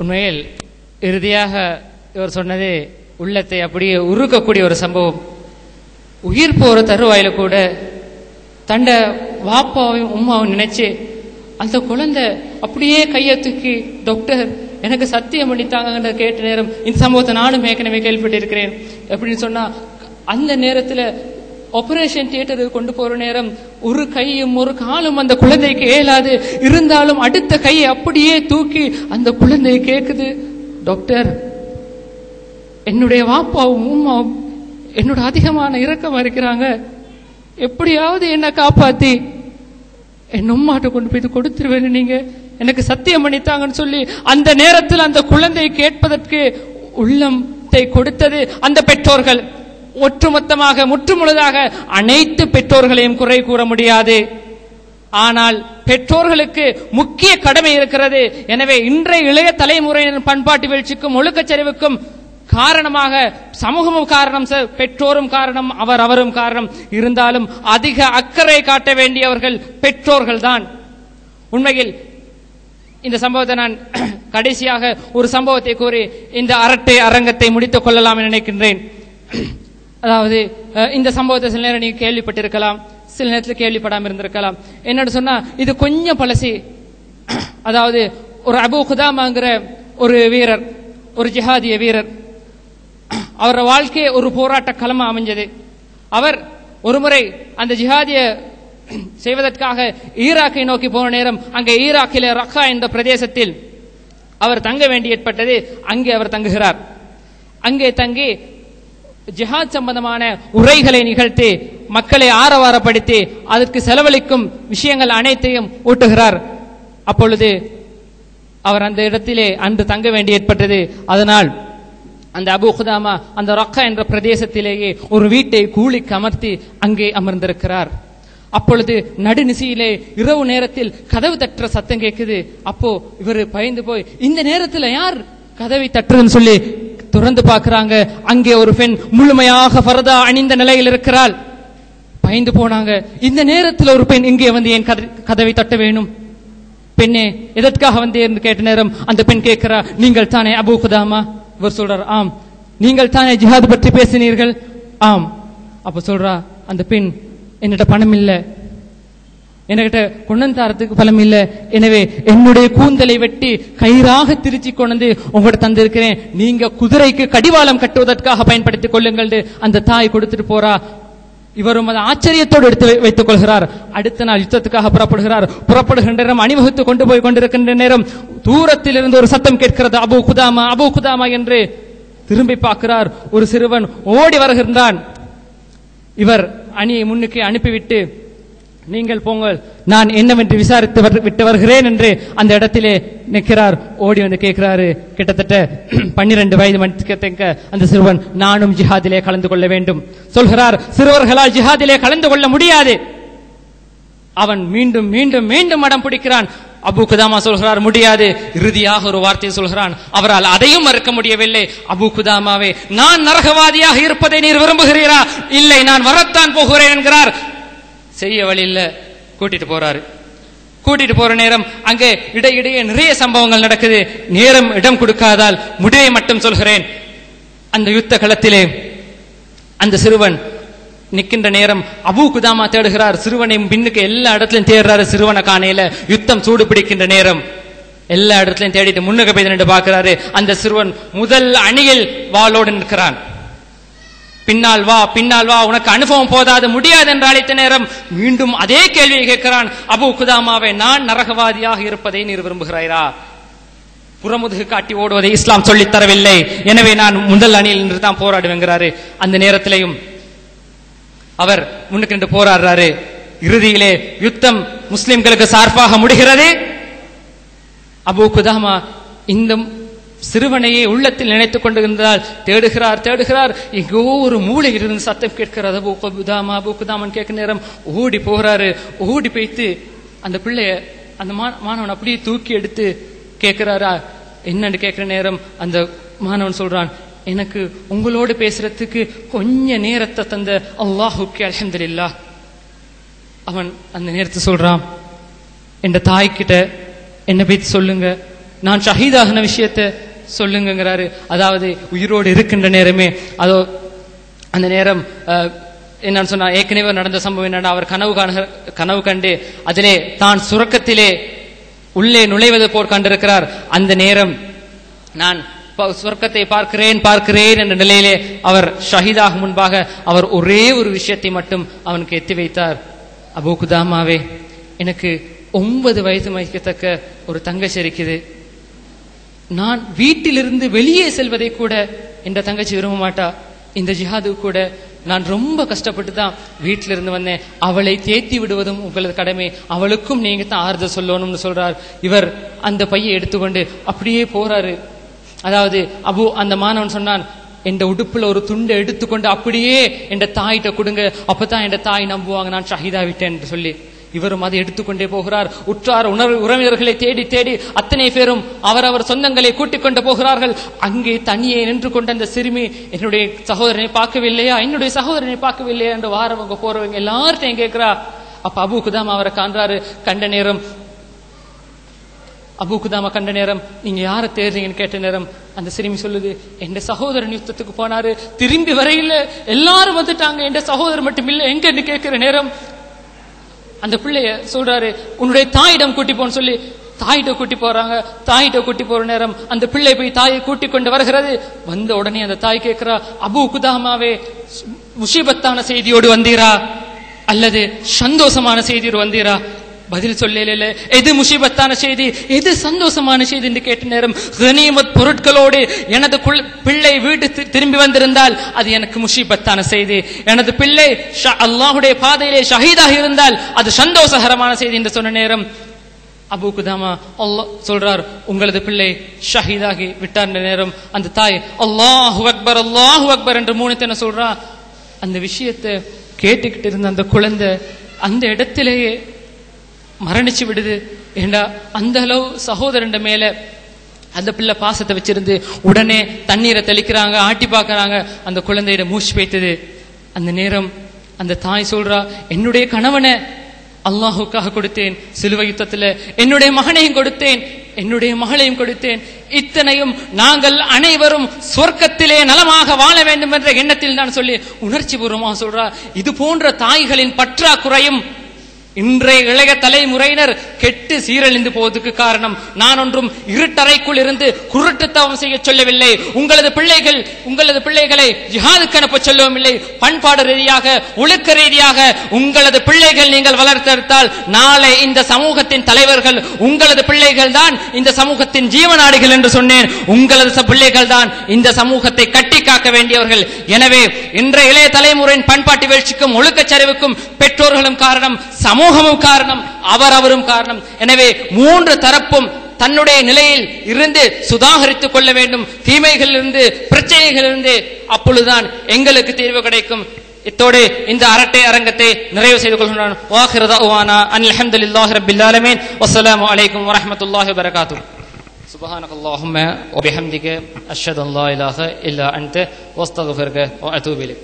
உண்மையில் இறுதியாக இவர் சொன்னது உள்ளத்தை அப்படியே உருக்கக்கூடிய ஒரு சம்பவம். உயிர் போற தருவாயில கூட தண்ட வாப்பாவையும் உம்மாவும் நினைச்சு அந்த குழந்தை அப்படியே கையை தூக்கி டாக்டர் எனக்கு சத்தியம் பண்ணித்தாங்க கேட்ட நேரம் இந்த சம்பவத்தை நானும் ஏற்கனவே கேள்விப்பட்டிருக்கிறேன். எப்படின்னு சொன்னா அந்த நேரத்துல ஆபரேஷன் தியேட்டருக்கு கொண்டு போற நேரம் ஒரு கையும் ஒரு காலும் அந்த குழந்தைக்கு ஏலாது இருந்தாலும் அடுத்த கையை அப்படியே தூக்கி அந்த குழந்தை கேக்குது, டாக்டர் என்னுடைய வாப்பாவும் உம்மாவும் என்னோட அதிகமான இரக்கமா இருக்கிறாங்க, எப்படியாவது என்ன காப்பாத்தி என் உம்மாட்ட கொண்டு போய் கொடுத்துருவேன், நீங்க எனக்கு சத்தியம் பண்ணித்தாங்கன்னு சொல்லி அந்த நேரத்தில் அந்த குழந்தை கேட்பதற்கு உள்ளத்தை கொடுத்தது அந்த பெற்றோர்கள். ஒட்டுமொத்தமாக முற்றுமுழுதாக அனைத்து பெற்றோர்களையும் குறை கூற முடியாது. ஆனால் பெற்றோர்களுக்கு முக்கிய கடமை இருக்கிறது. எனவே இன்றைய இளைய தலைமுறையினர் பண்பாட்டு வீழ்ச்சிக்கும் ஒழுக்கச்சரிவுக்கும் காரணமாக சமூகமும் காரணம், பெற்றோரும் காரணம், அவரும் காரணம். இருந்தாலும் அதிக அக்கறை காட்ட வேண்டியவர்கள் பெற்றோர்கள் தான். உண்மையில் இந்த சம்பவத்தை நான் கடைசியாக ஒரு சம்பவத்தை கூறி இந்த அரட்டை அரங்கத்தை முடித்துக் கொள்ளலாம் என நினைக்கின்றேன். அதாவது இந்த சம்பவத்தை சில நேரம் நீங்க கேள்விப்பட்டிருக்கலாம், சில நேரத்தில் கேள்விப்படாமல் இருந்திருக்கலாம். என்னன்னு சொன்னா இது கொஞ்சம் பழசி. அதாவது ஒரு அபூ குதாமாங்கிற ஒரு வீரர், ஒரு ஜிஹாதிய வீரர், அவரோட வாழ்க்கையை ஒரு போராட்ட களமா அமைஞ்சது. அவர் ஒருமுறை அந்த ஜிஹாதிய செய்வதற்காக ஈராக்கை நோக்கி போன நேரம் அங்கே ஈராக்கிலே ரக்கா என்ற பிரதேசத்தில் அவர் தங்க வேண்டி ஏற்பட்டது. அங்கே அவர் தங்குகிறார். அங்கே தங்கி ஜிஹாத் சம்பந்தமான உரைகளை நிகழ்த்தி மக்களை ஆரவாரப்படுத்தி அதற்கு செலவழிக்கும் விஷயங்கள் அனைத்தையும் ஊட்டுகிறார். அப்பொழுது அவர் அந்த இடத்திலே அன்று தங்க வேண்டி ஏற்பட்டது. அதனால் அந்த அபூ குதாமா அந்த ரக்கா என்ற பிரதேசத்திலேயே ஒரு வீட்டை கூலிக்கு அமர்த்தி அங்கே அமர்ந்திருக்கிறார். அப்பொழுது நடுநிசையிலே இரவு நேரத்தில் கதவு தட்டுற சத்தம் கேட்குது. அப்போ இவர் பயந்து போய் இந்த நேரத்தில் யார் கதவை தட்டுறதுன்னு சொல்லி துறந்து பார்க்கிறாங்க. அங்கே ஒரு பெண் முழுமையாக ஃபர்தா அணிந்த நிலையில் இருக்கிறாள். பயந்து போனாங்க. இந்த நேரத்தில் ஒரு பெண் இங்கே வந்து என் கதவை தட்ட வேணும், பெண்ணே எதற்காக வந்து என்று கேட்ட நேரம் அந்த பெண் கேட்கிறா, நீங்கள் தானே அபூ குதாமா? இவர் சொல்றார், ஆம். நீங்கள் தானே ஜிஹாத் பற்றி பேசினீர்கள்? ஆம். அப்ப சொல்றா அந்த பெண், என்னிட்ட பணம் இல்லை, என்கிட்ட கொண்டந்தாரத்துக்கு பலம் இல்லை, எனவே என்னுடைய கூந்தலை வெட்டி கயிறாக திருச்சி கொண்டு உங்கள்கிட்ட தந்திருக்கிறேன், நீங்க குதிரைக்கு கடிவாளம் கட்டுவதற்காக பயன்படுத்திக் கொள்ளுங்கள் அந்த தாய் கொடுத்துட்டு போறா. இவரும் அதை ஆச்சரியத்தோடு எடுத்து வைத்துக் கொள்கிறார். அடுத்த நாள் யுத்தத்துக்காக புறப்படுகிறார். புறப்படுகின்ற நேரம் அணிவகுத்து கொண்டு போய் கொண்டிருக்கின்ற நேரம் தூரத்தில் இருந்து ஒரு சத்தம் கேட்கிறது, அபூ குதாமா அபூ குதாமா என்று. திரும்பி பார்க்கிறார். ஒரு சிறுவன் ஓடி வருகின்றான். இவர் அணியை முன்னுக்கு அனுப்பிவிட்டு, நீங்கள் போங்கள், நான் என்னவென்று விசாரித்து விட்டு வருகிறேன் என்று அந்த இடத்திலே நிற்கிறார். ஓடி வந்து கேட்கிறாரு. கிட்டத்தட்ட 12 வயது மணிக்க அந்த சிறுவன், நானும் ஜிஹாதிலே கலந்து கொள்ள வேண்டும் சொல்கிறார். சிறுவர்களால் ஜிஹாதிலே கலந்து கொள்ள முடியாது. அவன் மீண்டும் மீண்டும் மீண்டும் மடம் பிடிக்கிறான். அபூ குதாமா சொல்கிறார், முடியாது. இறுதியாக ஒரு வார்த்தையை சொல்கிறான். அவரால் அதையும் மறுக்க முடியவில்லை. அபூ குதாமாவே, நான் நரகவாதியாக இருப்பதை நீர் விரும்புகிறீரா? இல்லை, நான் வரத்தான் போகிறேன் என்கிறார். செய்ய வழி இல்ல, கூட்டிட்டு போறாரு. கூட்டிட்டு போற நேரம் அங்கே இடையிடையே நிறைய சம்பவங்கள் நடக்குது. நேரம் இடம் கொடுக்காதால் முடிவை மட்டும் சொல்கிறேன். அந்த யுத்த களத்திலே அந்த சிறுவன் நிற்கின்ற நேரம் அபூ குதாமா தேடுகிறார். சிறுவனை பின்னுக்கு எல்லா இடத்திலும் தேடுறாரு. சிறுவனை காணையில. யுத்தம் சூடு பிடிக்கின்ற நேரம் எல்லா இடத்திலையும் தேடிட்டு முன்னுக்கு போய் நின்று பார்க்கிறாரு. அந்த சிறுவன் முதல் அணியில் வாளோடு நிற்கிறான். பின்னால் வா, பின்னால் வா, உனக்கு அனுபவம் போதாது, முடியாது என்று அழைத்த நேரம் மீண்டும் அதே கேள்வியை கேட்கிறான். அபூ குதாமாவை, நான் நரகவாதியாக இருப்பதை நீர் விரும்புகிறாரா? புறமுதுகு காட்டி ஓடுவதை இஸ்லாம் சொல்லித் தரவில்லை, எனவே நான் முதல் அணியில் நின்று தான் போராடுவேங்கிறாரு. அந்த நேரத்திலையும் அவர் முன்னுக்கு நின்று போராடுறாரு. இறுதியிலே யுத்தம் முஸ்லிம்களுக்கு சார்பாக முடிகிறது. அபூ குதாமா இந்த சிறுவனையே உள்ளத்தில் நினைத்துக் கொண்டிருந்தால் தேடுகிறார். எங்கோ ஒரு மூளையில் இருந்து சத்தம் கேட்கிறது. அபூ குதாமா அபூ குதாமான்னு கேட்க நேரம் ஓடி போகிறாரு. ஓடி போய்த்து அந்த பிள்ளைய அந்த மாணவன் அப்படியே தூக்கி எடுத்து கேட்கிறாரா, என்னன்னு கேட்கிற நேரம் அந்த மாணவன் சொல்றான், எனக்கு உங்களோடு பேசுறதுக்கு கொஞ்ச நேரத்தை தந்த அல்லாஹுக்கு அல்ஹம்துலில்லாஹ். அவன் அந்த நேரத்தை சொல்றான், என் தாய்கிட்ட என்ன பத்தி சொல்லுங்க, நான் ஷஹீதாகின விஷயத்தை சொல்லுங்கிறாரு. அதாவது உயிரோடு இருக்கின்ற நேரமே அதோ அந்த நேரம் என்னன்னு சொன்னா, ஏற்கனவே நடந்த சம்பவம் என்னன்னா, அவர் கனவு கண்டு அதிலே தான் சுரக்கத்திலே உள்ளே நுழைவது போல் கண்டிருக்கிறார். அந்த நேரம் நான் சுவர்க்கத்தை பார்க்கிறேன் என்ற நிலையிலே அவர் ஷஹீதாக முன்பாக அவர் ஒரே ஒரு விஷயத்தை மட்டும் அவனுக்கு எத்தி வைத்தார். அபூ குதாமாவே, எனக்கு 9 வயது மதிக்கத்தக்க ஒரு தங்கச்சி இருக்குது. நான் வீட்டிலிருந்து வெளியே செல்வதை கூட என்ற தங்கச்சி விரும்ப மாட்டா. இந்த ஜிஹாது கூட நான் ரொம்ப கஷ்டப்பட்டு தான் வீட்டிலிருந்து வந்தேன். அவளை தேத்தி விடுவதும் உங்களது கடமை. அவளுக்கும் நீங்க தான் ஆறுதல் சொல்லணும்னு சொல்றார். இவர் அந்த பையை எடுத்துக்கொண்டு அப்படியே போறாரு. அதாவது அந்த மாணவன் சொன்னான், என் உடுப்புல ஒரு துண்டை எடுத்துக்கொண்டு அப்படியே என் தாயிட்ட கொடுங்க, அப்பதான் என் தாய் நம்புவாங்க நான் ஷஹீதா விட்டேன் என்று சொல்லி இவரும் அதை எடுத்துக்கொண்டே போகிறார். உற்றார் உறவினர்களை தேடி தேடி அத்தனை பேரும் அவரவர் சொந்தங்களை கூட்டிக் கொண்டு போகிறார்கள். அங்கே தனியே நின்று கொண்ட அந்த சிறுமி, என்னுடைய சகோதரனை பார்க்கவில்லையா, என்னுடைய சகோதரனை பார்க்கவில்லையா என்று வாரவங்க போறவங்க எல்லார்ட்டையும் கேட்கிறா. அப்ப அபூ குதாமா அவரை காண்றாரு. கண்ட நேரம் அபூ குதாமா கண்ட நேரம், நீங்க யாரை தேடுறீங்கன்னு கேட்ட நேரம் அந்த சிறுமி சொல்லுது, என் சகோதரன் யுத்தத்துக்கு போனாரு, திரும்பி வரையில எல்லாரும் வந்துட்டாங்க, என் சகோதரர் மட்டும் இல்ல எங்கன்னு கேட்கிற நேரம் அந்த பிள்ளைய சொல்றாரு, உன்னுடைய தாயிடம் கூட்டி போன்னு சொல்லி தாயிட்ட கூட்டி போறாங்க. தாயிட்ட கூட்டி போற நேரம் அந்த பிள்ளை போய் தாயை கூட்டி கொண்டு வருகிறது. வந்த உடனே அந்த தாய் கேட்கிறா, அபூ குதாமாவே, முசீபத்தான செய்தியோடு வந்தீரா அல்லது சந்தோஷமான செய்தியோடு வந்தீரா? பதில் சொல்லல. எது முசீபத்தான செய்தி, எது சந்தோஷமான செய்தி என்று கேட்ட நேரம், கனிமத் பொருட்களோடு எனது பிள்ளை வீடு திரும்பி வந்திருந்தால் அது எனக்கு முசீபத்தான செய்தி, எனது பிள்ளை அல்லாஹ்வுடைய பாதையிலே ஷஹீதாக இருந்தால் அது சந்தோஷகரமான செய்தி என்று சொன்ன நேரம் அபூ குதாமா அல்லாஹ் சொல்றார், உங்களது பிள்ளை ஷஹீதாகி விட்டார் நேரம் அந்த தாய் அல்லாஹு அக்பர் என்று 3 தின சொல்றா. அந்த விஷயத்தை கேட்டுக்கிட்டு இருந்த அந்த குழந்தை அந்த இடத்திலேயே மரணிச்சு விடுது. ஏண்டா அந்த அளவு சகோதரன் மேல அந்த பிள்ளை பாசத்தை வச்சிருந்து உடனே தண்ணீரை தெளிக்கிறாங்க, ஆட்டி பார்க்கறாங்க. அந்த குழந்தையிட மூச்சு பேய்த்தது. அந்த நேரம் அந்த தாய் சொல்றா, என்னுடைய கணவனை அல்லாஹுக்காக கொடுத்தேன் சிலுவை யுத்தத்துல, என்னுடைய மகனையும் கொடுத்தேன், என்னுடைய மகளையும் கொடுத்தேன், இத்தனையும் நாங்கள் அனைவரும் சொர்க்கத்திலே நலமாக வாழ வேண்டும் என்ற எண்ணத்தில் தான் சொல்லி உணர்ச்சி பூர்வமாக சொல்றா. இது போன்ற தாய்களின் பற்றாக்குறையும் இன்றைய இளைய தலைமுறையினர் கெட்டு சீரழிந்து போவதற்கு காரணம். நான் ஒன்றும் இருட்டறைக்குள் இருந்து குருட்டுத்தவம் செய்ய சொல்லவில்லை. உங்களது பிள்ளைகளை ஜிஹாதுக்கு அனுப்ப சொல்லவும் இல்லை. பண்பாடு ரீதியாக, ஒழுக்க ரீதியாக உங்களது பிள்ளைகள் நீங்கள் வளர்த்தெடுத்தால் நாளை இந்த சமூகத்தின் தலைவர்கள் உங்களது பிள்ளைகள் தான் இந்த சமூகத்தின் ஜீவனாடிகள் என்று சொன்னேன். உங்களது பிள்ளைகள் தான் இந்த சமூகத்தை கட்டி காக்க வேண்டியவர்கள். எனவே இன்றைய இளைய தலைமுறையின் பண்பாட்டு வீழ்ச்சிக்கும் ஒழுக்கச்சரிவுக்கும் பெற்றோர்களும் காரணம், சமூகமும் காரணம், அவரும் காரணம். எனவே 3 தரப்பும் தன்னுடைய நிலையில் இருந்து சுதாகரித்துக் கொள்ள வேண்டும், தீமைகளிலிருந்து, பிரச்சனைகளிலிருந்து. அப்பொழுதுதான் எங்களுக்கு தீர்வு கிடைக்கும். இத்தோடு இந்த அரட்டை அரங்கத்தை நிறைவு செய்து கொள்கிறோம். வாஹிரு தஅவானா அல்ஹம்துலில்லாஹி ரப்பில் ஆலமீன். வஸ்ஸலாமு அலைக்கும் வரஹ்மத்துல்லாஹி வபரகாத்துஹு. சுப்ஹானக்கல்லாஹும்ம வபிஹம்திக அஷ்ஹது அன் லா இலாஹா இல்லா அன்த வஸ்தக்ஃபிருக வஅதூபு இலைக்.